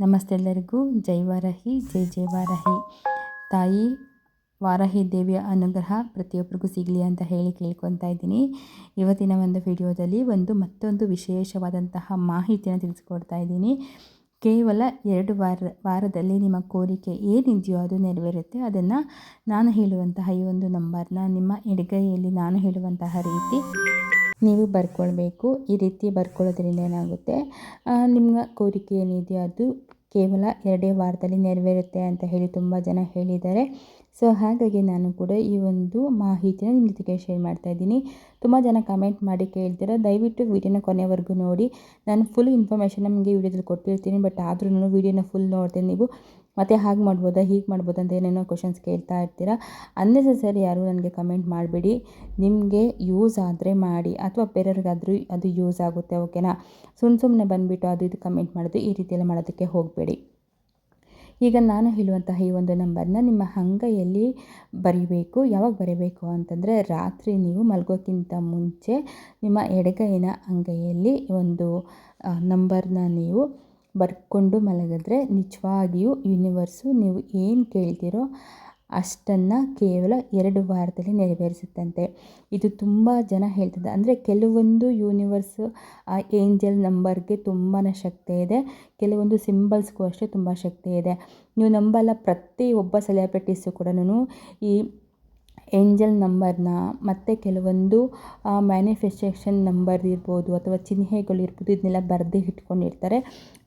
ನಮಸ್ತೆ ಎಲ್ಲರಿಗೂ. ಜೈ ವಾರಾಹಿ, ಜೈ ಜೈ ವಾರಾಹಿ. ತಾಯಿ ವಾರಾಹಿ ದೇವಿಯ ಅನುಗ್ರಹ ಪ್ರತಿಯೊಬ್ಬರಿಗೂ ಸಿಗಲಿ ಅಂತ ಹೇಳಿ ಕೇಳ್ಕೊತಾ ಇದ್ದೀನಿ. ಇವತ್ತಿನ ಒಂದು ವಿಡಿಯೋದಲ್ಲಿ ಮತ್ತೊಂದು ವಿಶೇಷವಾದಂತಹ ಮಾಹಿತಿಯನ್ನು ತಿಳಿಸ್ಕೊಡ್ತಾ ಇದ್ದೀನಿ. ಕೇವಲ 2 ವಾರದಲ್ಲಿ ನಿಮ್ಮ ಕೋರಿಕೆ ಏನಿದೆಯೋ ಅದು ನೆರವೇರುತ್ತೆ. ಅದನ್ನು ನಾನು ಹೇಳುವಂತಹ ಈ ಒಂದು ನಂಬರ್ನ ನಿಮ್ಮ ಎಡಗೈಯಲ್ಲಿ ನಾನು ಹೇಳುವಂತಹ ರೀತಿ ನೀವು ಬರ್ಕೊಳ್ಬೇಕು. ಈ ರೀತಿ ಬರ್ಕೊಳ್ಳೋದ್ರಿಂದ ಏನಾಗುತ್ತೆ, ನಿಮ್ಮ ಕೋರಿಕೆ ಏನಿದೆಯೋ ಅದು ಕೇವಲ 2 ವಾರದಲ್ಲಿ ನೆರವೇರುತ್ತೆ ಅಂತ ಹೇಳಿ ತುಂಬ ಜನ ಹೇಳಿದ್ದಾರೆ. ಸೊ ಹಾಗಾಗಿ ನಾನು ಕೂಡ ಈ ಒಂದು ಮಾಹಿತಿನ ನಿಮ್ಮ ಜೊತೆಗೆ ಶೇರ್ ಮಾಡ್ತಾ ಇದ್ದೀನಿ. ತುಂಬ ಜನ ಕಮೆಂಟ್ ಮಾಡಿ ಕೇಳ್ತೀರಾ, ದಯವಿಟ್ಟು ವೀಡಿಯೋನ ಕೊನೆವರೆಗೂ ನೋಡಿ. ನಾನು ಫುಲ್ ಇನ್ಫಾರ್ಮೇಷನ್ ನಿಮಗೆ ವೀಡಿಯೋದಲ್ಲಿ ಕೊಟ್ಟಿರ್ತೀನಿ. ಬಟ್ ಆದ್ರೂ ವೀಡಿಯೋನ ಫುಲ್ ನೋಡ್ತೀನಿ ನೀವು. ಮತ್ತು ಹಾಗೆ ಮಾಡ್ಬೋದಾ, ಹೀಗೆ ಮಾಡ್ಬೋದಾ ಅಂತ ಏನೇನೋ ಕ್ವಶನ್ಸ್ ಕೇಳ್ತಾ ಇರ್ತೀರಾ. ಅನ್ನೆಸೆಸರಿ ಯಾರು ನನಗೆ ಕಮೆಂಟ್ ಮಾಡಬೇಡಿ. ನಿಮಗೆ ಯೂಸ್ ಆದರೆ ಮಾಡಿ, ಅಥವಾ ಬೇರೆಯವ್ರಿಗಾದರೂ ಅದು ಯೂಸ್ ಆಗುತ್ತೆ, ಓಕೆನಾ. ಸುಮ್ಮನೆ ಬಂದುಬಿಟ್ಟು ಅದು ಇದು ಕಮೆಂಟ್ ಮಾಡೋದು, ಈ ರೀತಿಯೆಲ್ಲ ಮಾಡೋದಕ್ಕೆ ಹೋಗಬೇಡಿ. ಈಗ ನಾನು ಹೇಳುವಂತಹ ಈ ಒಂದು ನಂಬರ್ನ ನಿಮ್ಮ ಅಂಗೈಯಲ್ಲಿ ಬರೀಬೇಕು. ಯಾವಾಗ ಬರೀಬೇಕು ಅಂತಂದರೆ, ರಾತ್ರಿ ನೀವು ಮಲಗೋಕ್ಕಿಂತ ಮುಂಚೆ ನಿಮ್ಮ ಎಡಗೈನ ಅಂಗೈಯಲ್ಲಿ ಒಂದು ನಂಬರ್ನ ನೀವು ಬರ್ಕೊಂಡು ಮಲಗಿದ್ರೆ ನಿಜವಾಗಿಯೂ ಯೂನಿವರ್ಸು ನೀವು ಏನು ಕೇಳ್ತೀರೋ ಅಷ್ಟನ್ನು ಕೇವಲ 2 ವಾರದಲ್ಲಿ ನೆರವೇರಿಸುತ್ತಂತೆ. ಇದು ತುಂಬ ಜನ ಹೇಳ್ತಿದ್ದೆ. ಅಂದರೆ ಕೆಲವೊಂದು ಯೂನಿವರ್ಸ್ ಏಂಜಲ್ ನಂಬರ್ಗೆ ತುಂಬಾ ಶಕ್ತಿ ಇದೆ, ಕೆಲವೊಂದು ಸಿಂಬಲ್ಸ್ಗೂ ಅಷ್ಟೇ ತುಂಬ ಶಕ್ತಿ ಇದೆ. ನೀವು ನಂಬಲ್ಲ, ಪ್ರತಿಯೊಬ್ಬ ಸೆಲೆಬ್ರಿಟೀಸು ಕೂಡ ಈ ಏಂಜಲ್ ನಂಬರ್ನ ಮತ್ತು ಕೆಲವೊಂದು ಮ್ಯಾನಿಫೆಸ್ಟೇಷನ್ ನಂಬರ್ ಇರ್ಬೋದು ಅಥವಾ ಚಿಹ್ನೆಗಳಿರ್ಬೋದು, ಇದನ್ನೆಲ್ಲ ಬರೆದು ಇಟ್ಕೊಂಡಿರ್ತಾರೆ.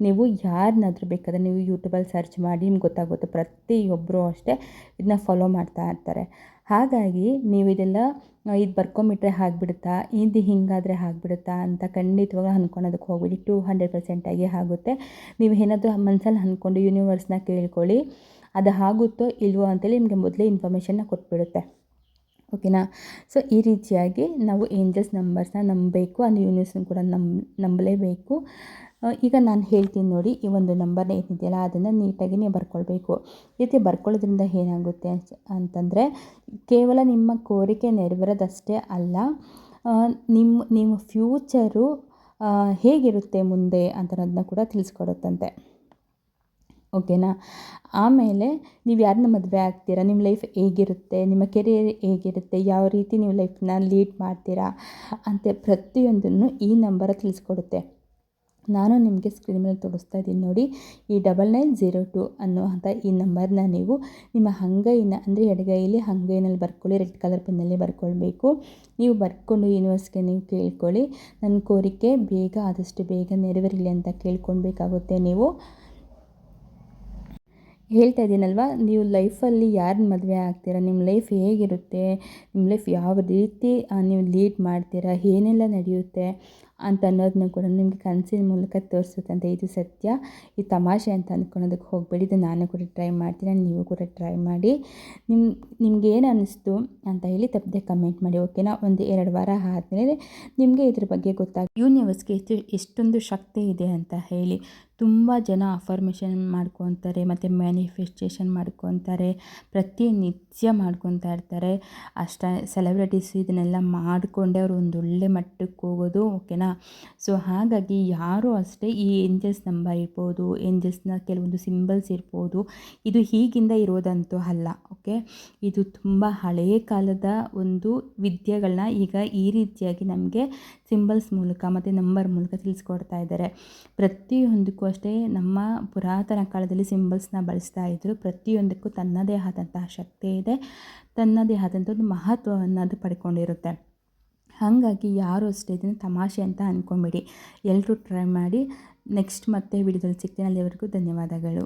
ನೀವು ಯಾರನ್ನಾದರೂ ಬೇಕಾದರೆ ನೀವು ಯೂಟ್ಯೂಬಲ್ಲಿ ಸರ್ಚ್ ಮಾಡಿ ನಿಮ್ಗೆ ಗೊತ್ತಾಗುತ್ತೆ. ಪ್ರತಿಯೊಬ್ಬರು ಅಷ್ಟೇ ಇದನ್ನ ಫಾಲೋ ಮಾಡ್ತಾ ಇರ್ತಾರೆ. ಹಾಗಾಗಿ ನೀವು ಇದು ಬರ್ಕೊಂಬಿಟ್ರೆ ಆಗಿಬಿಡುತ್ತಾ, ಇದು ಹಿಂಗಾದರೆ ಆಗಿಬಿಡುತ್ತಾ ಅಂತ ಖಂಡಿತವಾಗ ಅಂದ್ಕೊಳೋದಕ್ಕೆ ಹೋಗ್ಬಿಡಿ. 200% ಆಗಿ ಆಗುತ್ತೆ. ನೀವು ಏನಾದರೂ ಮನಸ್ಸಲ್ಲಿ ಅಂದ್ಕೊಂಡು ಯೂನಿವರ್ಸ್ನ ಕೇಳ್ಕೊಳ್ಳಿ, ಅದು ಆಗುತ್ತೋ ಇಲ್ವೋ ಅಂತೇಳಿ ನಿಮಗೆ ಮೊದಲೇ ಇನ್ಫಾರ್ಮೇಷನ್ನ ಕೊಟ್ಬಿಡುತ್ತೆ, ಓಕೆನಾ. ಸೊ ಈ ರೀತಿಯಾಗಿ ನಾವು ಏಂಜಲ್ಸ್ ನಂಬರ್ಸ್ನ ನಂಬಬೇಕು, ಆ ಯೂನಿವರ್ಸ್ನ ಕೂಡ ನಂಬಲೇಬೇಕು. ಈಗ ನಾನು ಹೇಳ್ತೀನಿ ನೋಡಿ, ಈ ಒಂದು ನಂಬರ್ನ ಏನಿದೆಯಲ್ಲ ಅದನ್ನು ನೀಟಾಗಿ ನೀವು ಬರ್ಕೊಳ್ಬೇಕು. ಈ ರೀತಿ ಬರ್ಕೊಳ್ಳೋದ್ರಿಂದ ಏನಾಗುತ್ತೆ ಅಂತಂದರೆ, ಕೇವಲ ನಿಮ್ಮ ಕೋರಿಕೆ ನೆರವೇರೋದಷ್ಟೇ ಅಲ್ಲ, ನಿಮ್ಮ ಫ್ಯೂಚರು ಹೇಗಿರುತ್ತೆ ಮುಂದೆ ಅನ್ನೋದನ್ನ ಕೂಡ ತಿಳಿಸ್ಕೊಡುತ್ತಂತೆ, ಓಕೆನಾ. ಆಮೇಲೆ ನೀವು ಯಾರನ್ನ ಮದುವೆ ಆಗ್ತೀರಾ, ನಿಮ್ಮ ಲೈಫ್ ಹೇಗಿರುತ್ತೆ, ನಿಮ್ಮ ಕೆರಿಯರ್ ಹೇಗಿರುತ್ತೆ, ಯಾವ ರೀತಿ ನೀವು ಲೈಫ್ನ ಲೀಡ್ ಮಾಡ್ತೀರಾ ಅಂತ ಪ್ರತಿಯೊಂದನ್ನು ಈ ನಂಬರ ತಿಳಿಸ್ಕೊಡುತ್ತೆ. ನಾನು ನಿಮಗೆ ಸ್ಕ್ರೀನ್ ಮೇಲೆ ತೋರಿಸ್ತಾ ಇದ್ದೀನಿ ನೋಡಿ, ಈ 9902 ಅನ್ನುವಂಥ ಈ ನಂಬರ್ನ ನೀವು ನಿಮ್ಮ ಅಂಗೈನ ಅಂದರೆ ಎಡಗೈಯಲ್ಲಿ ಅಂಗೈನಲ್ಲಿ ಬರ್ಕೊಳ್ಳಿ. ರೆಡ್ ಕಲರ್ ಪೆನ್ನಲ್ಲಿ ಬರ್ಕೊಳ್ಬೇಕು. ನೀವು ಬರ್ಕೊಂಡು ಯೂನಿವರ್ಸ್ಗೆ ನೀವು ಕೇಳ್ಕೊಳ್ಳಿ, ನನ್ನ ಕೋರಿಕೆ ಆದಷ್ಟು ಬೇಗ ನೆರವೇರಲಿ ಅಂತ ಕೇಳ್ಕೊಳ್ಬೇಕಾಗುತ್ತೆ. ನೀವು ಹೇಳ್ತಾ ಇದ್ದೀನಲ್ವ, ನೀವು ಲೈಫಲ್ಲಿ ಯಾರನ್ನ ಮದುವೆ ಆಗ್ತೀರಾ, ನಿಮ್ಮ ಲೈಫ್ ಹೇಗಿರುತ್ತೆ, ನಿಮ್ಮ ಲೈಫ್ ಯಾವ ರೀತಿ ನೀವು ಲೀಡ್ ಮಾಡ್ತೀರಾ, ಏನೆಲ್ಲ ನಡೆಯುತ್ತೆ ಅಂತ ಅನ್ನೋದನ್ನ ಕೂಡ ನಿಮಗೆ ಕನಸಿನ ಮೂಲಕ ತೋರಿಸುತ್ತಂತೆ. ಇದು ಸತ್ಯ, ಈ ತಮಾಷೆ ಅಂತ ಅಂದ್ಕೊಳೋದಕ್ಕೆ ಹೋಗಬೇಡಿ. ಇದು ನಾನು ಕೂಡ ಟ್ರೈ ಮಾಡ್ತೀನಿ, ನೀವು ಕೂಡ ಟ್ರೈ ಮಾಡಿ. ನಿಮ್ಗೇನು ಅನ್ನಿಸ್ತು ಅಂತ ಹೇಳಿ ತಪ್ಪದೆ ಕಮೆಂಟ್ ಮಾಡಿ, ಓಕೆನಾ. 1-2 ವಾರ ಆದಮೇಲೆ ನಿಮಗೆ ಇದ್ರ ಬಗ್ಗೆ ಯೂನಿವರ್ಸ್ಗೆ ಎಷ್ಟೊಂದು ಶಕ್ತಿ ಇದೆ ಅಂತ ಹೇಳಿ ತುಂಬ ಜನ ಅಫರ್ಮೇಷನ್ ಮಾಡ್ಕೊತಾರೆ ಮತ್ತು ಮ್ಯಾನಿಫೆಸ್ಟೇಷನ್ ಮಾಡ್ಕೊತಾರೆ, ಪ್ರತಿನಿತ್ಯ ಮಾಡ್ಕೊತಾ ಇರ್ತಾರೆ. ಸೆಲೆಬ್ರಿಟೀಸ್ ಇದನ್ನೆಲ್ಲ ಮಾಡಿಕೊಂಡೆ ಅವರು ಒಂದೊಳ್ಳೆ ಮಟ್ಟಕ್ಕೆ ಹೋಗೋದು, ಓಕೆನಾ. ಸೊ ಹಾಗಾಗಿ ಯಾರೂ ಅಷ್ಟೇ ಈ ಏಂಜಲ್ಸ್ ನಂಬರ್ ಇರ್ಬೋದು, ಏಂಜಲ್ಸ್ನ ಕೆಲವೊಂದು ಸಿಂಬಲ್ಸ್ ಇರ್ಬೋದು, ಇದು ಹೀಗಿಂದ ಇರೋದಂತೂ ಅಲ್ಲ, ಓಕೆ. ಇದು ತುಂಬ ಹಳೆಯ ಕಾಲದ ಒಂದು ವಿದ್ಯೆಗಳನ್ನ ಈಗ ಈ ರೀತಿಯಾಗಿ ನಮಗೆ ಸಿಂಬಲ್ಸ್ ಮೂಲಕ ಮತ್ತು ನಂಬರ್ ಮೂಲಕ ತಿಳಿಸ್ಕೊಡ್ತಾ ಇದ್ದಾರೆ. ಪ್ರತಿಯೊಂದಕ್ಕೂ ಅಷ್ಟೇ ನಮ್ಮ ಪುರಾತನ ಕಾಲದಲ್ಲಿ ಸಿಂಬಲ್ಸ್ನ ಬಳಸ್ತಾ ಇದ್ದರು. ಪ್ರತಿಯೊಂದಕ್ಕೂ ತನ್ನದೇ ಆದಂತಹ ಶಕ್ತಿ ಇದೆ, ತನ್ನದೇ ಆದಂಥ ಒಂದು ಮಹತ್ವವನ್ನು ಅದು ಪಡ್ಕೊಂಡಿರುತ್ತೆ. ಹಾಗಾಗಿ ಯಾರು ಅಷ್ಟೇ ಇದನ್ನು ತಮಾಷೆ ಅಂತ ಅಂದ್ಕೊಂಬೇಡಿ, ಎಲ್ಲರೂ ಟ್ರೈ ಮಾಡಿ. ನೆಕ್ಸ್ಟ್ ಮತ್ತೆ ವಿಡಿಯೋದಲ್ಲಿ ಸಿಗ್ತೀನಿ. ಅಲ್ಲಿವರೆಗೂ ಧನ್ಯವಾದಗಳು.